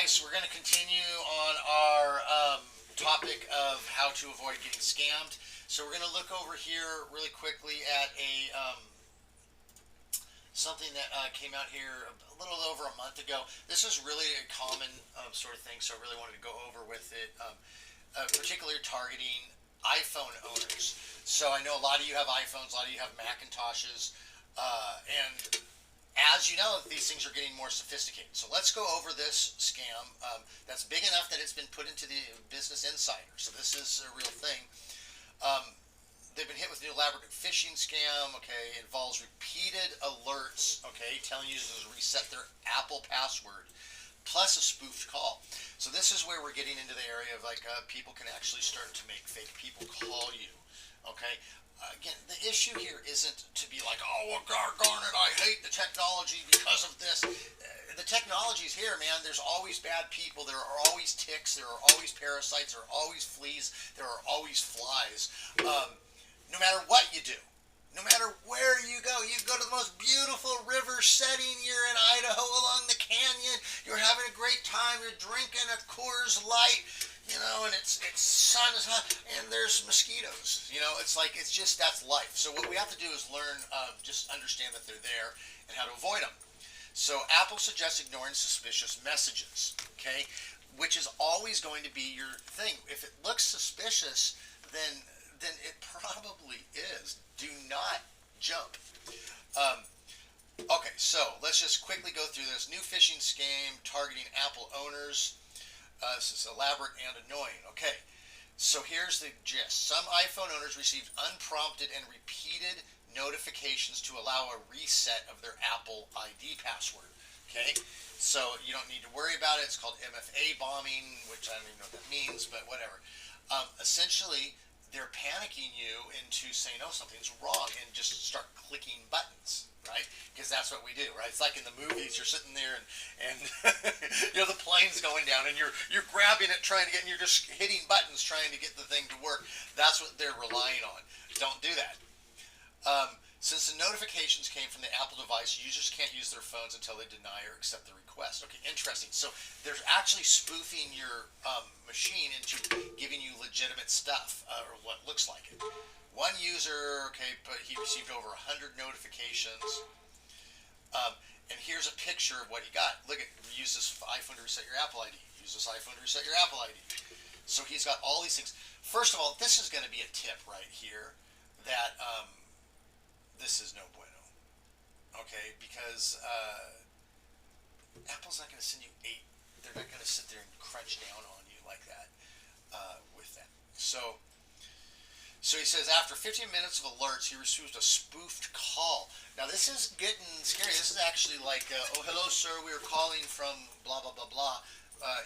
guys, we're going to continue on our topic of how to avoid getting scammed. So we're going to look over here really quickly at something that came out here a little over a month ago. This is really a common sort of thing, so I really wanted to go over with it, particularly targeting iPhone owners. So I know a lot of you have iPhones, a lot of you have Macintoshes, and as you know, these things are getting more sophisticated. So let's go over this scam that's big enough that it's been put into the Business Insider. So this is a real thing. They've been hit with a new elaborate phishing scam. Okay, it involves repeated alerts. Okay, telling users to reset their Apple password, plus a spoofed call. So this is where we're getting into the area of like people can actually start to make fake people call you. Okay. Again, the issue here isn't to be like, oh, well, darn it, I hate the technology because of this. The technology's here, man. There's always bad people. There are always ticks. There are always parasites. There are always fleas. There are always flies. No matter what you do, no matter where you go to the most beautiful river setting, you're in Idaho along the canyon, you're having a great time, you're drinking a Coors Light, and it's sun is hot, and there's mosquitoes. It's just, that's life. So what we have to do is learn, just understand that they're there and how to avoid them. So Apple suggests ignoring suspicious messages, okay, which is always going to be your thing. If it looks suspicious, then it probably is. Do not jump. Okay, so let's just quickly go through this. New phishing scam targeting Apple owners. This is elaborate and annoying. Okay, so here's the gist. Some iPhone owners received unprompted and repeated notifications to allow a reset of their Apple ID password. Okay, so you don't need to worry about it. It's called MFA bombing, which I don't even know what that means, but whatever. Essentially, they're panicking you into saying, oh, something's wrong, and just start clicking buttons, right? Because that's what we do, right? It's like in the movies, you're sitting there and the plane's going down, and you're grabbing it, trying to get, and you're just hitting buttons, trying to get the thing to work. That's what they're relying on. Don't do that. Since the notifications came from the Apple device, users can't use their phones until they deny or accept the request. Okay, interesting. So they're actually spoofing your machine into giving you legitimate stuff, or what looks like it. One user, okay, but he received over 100 notifications. And here's a picture of what he got. Look at, use this iPhone to reset your Apple ID. Use this iPhone to reset your Apple ID. So he's got all these things. First of all, this is going to be a tip right here that this is no bueno. Okay, because Apple's not going to send you 8. They're not going to sit there and crunch down on you like that with that. So he says after 15 minutes of alerts, he received a spoofed call. Now this is getting scary. This is actually like, oh, hello, sir, we are calling from blah, blah, blah, blah,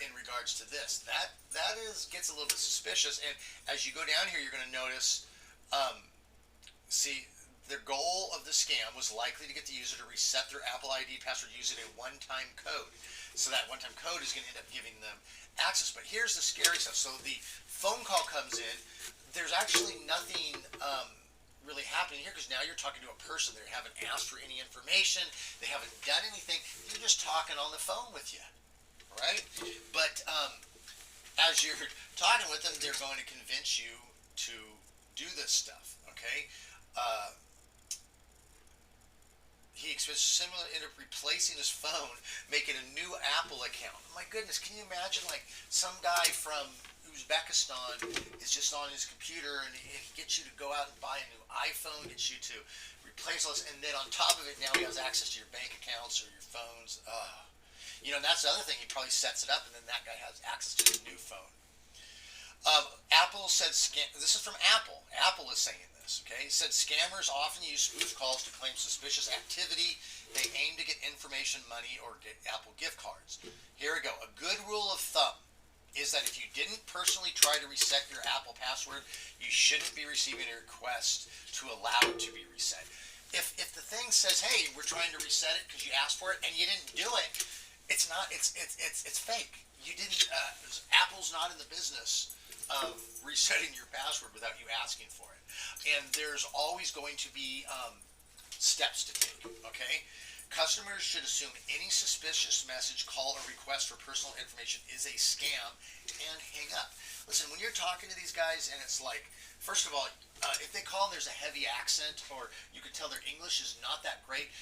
in regards to this. That gets a little bit suspicious. And as you go down here, you're going to notice, see, the goal of the scam was likely to get the user to reset their Apple ID password using a one-time code. So that one-time code is going to end up giving them access. But here's the scary stuff. So the phone call comes in. There's actually nothing really happening here, because now you're talking to a person. They haven't asked for any information. They haven't done anything. They're just talking on the phone with you, right? But as you're talking with them, they're going to convince you to do this stuff, okay? He expects similar end up replacing his phone, making a new Apple account. My goodness, can you imagine like some guy from Uzbekistan is just on his computer and he gets you to go out and buy a new iPhone, gets you to replace all this, and then on top of it now he has access to your bank accounts or your phones. And that's the other thing. He probably sets it up, and then that guy has access to his new phone. Apple said, this is from Apple. Apple is saying this, okay? It said scammers often use spoof calls to claim suspicious activity. They aim to get information, money, or get Apple gift cards. Here we go. A good rule of thumb is that if you didn't personally try to reset your Apple password, you shouldn't be receiving a request to allow it to be reset. If the thing says, hey, we're trying to reset it because you asked for it and you didn't do it, it's fake. You didn't. Apple's not in the business of resetting your password without you asking for it. And there's always going to be steps to take, okay? Customers should assume any suspicious message, call, or request for personal information is a scam and hang up. Listen, when you're talking to these guys and it's like, first of all, if they call and there's a heavy accent or you can tell their English is not that great,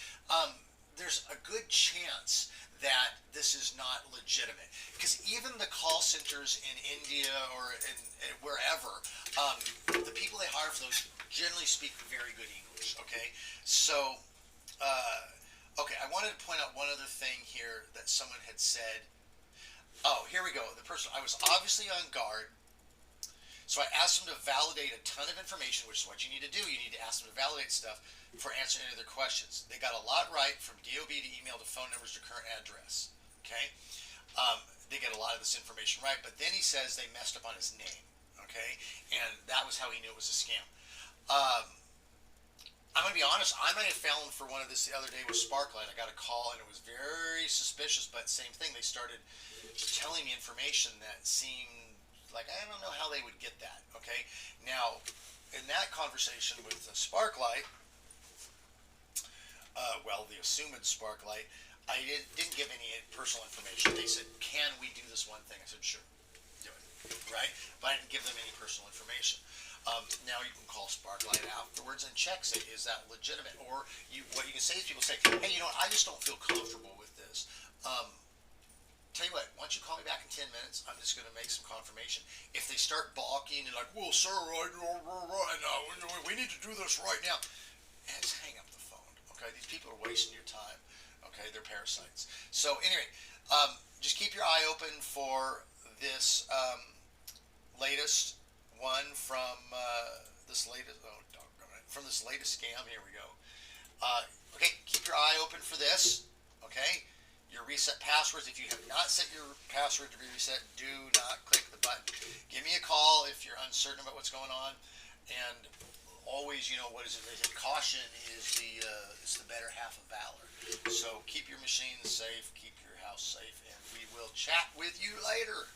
there's a good chance that this is not legitimate. Because even the call centers in India or in wherever, the people they hire for those generally speak very good English. Okay, so. Okay, I wanted to point out one other thing here that someone had said. Oh, here we go. The person, I was obviously on guard, so I asked them to validate a ton of information, which is what you need to do. You need to ask them to validate stuff before answering any of their questions. They got a lot right, from DOB to email to phone numbers to current address. Okay, they get a lot of this information right, but then he says they messed up on his name. Okay, and that was how he knew it was a scam. I'm going to be honest, I might have fallen for one of this the other day with Sparklight. I got a call and it was very suspicious, but same thing. They started telling me information that seemed like I don't know how they would get that. Okay, now in that conversation with Sparklight, well, the assumed Sparklight, I didn't give any personal information. They said, "Can we do this one thing?" I said, "Sure, do it." Right, but I didn't give them any personal information. Now you can call Sparklight afterwards and check, say, is that legitimate? Or what you can say is people say, hey, I just don't feel comfortable with this. Tell you what, why don't you call me back in 10 minutes? I'm just going to make some confirmation. If they start balking and like, well, sir, we need to do this right now, and just hang up the phone. Okay, these people are wasting your time. Okay, they're parasites. So anyway, just keep your eye open for this latest one from from this latest scam. Here we go. Okay, keep your eye open for this. Okay, your reset passwords. If you have not set your password to be reset, do not click the button. Give me a call if you're uncertain about what's going on, and always, what is it? They say caution is the better half of valor. So keep your machines safe, keep your house safe, and we will chat with you later.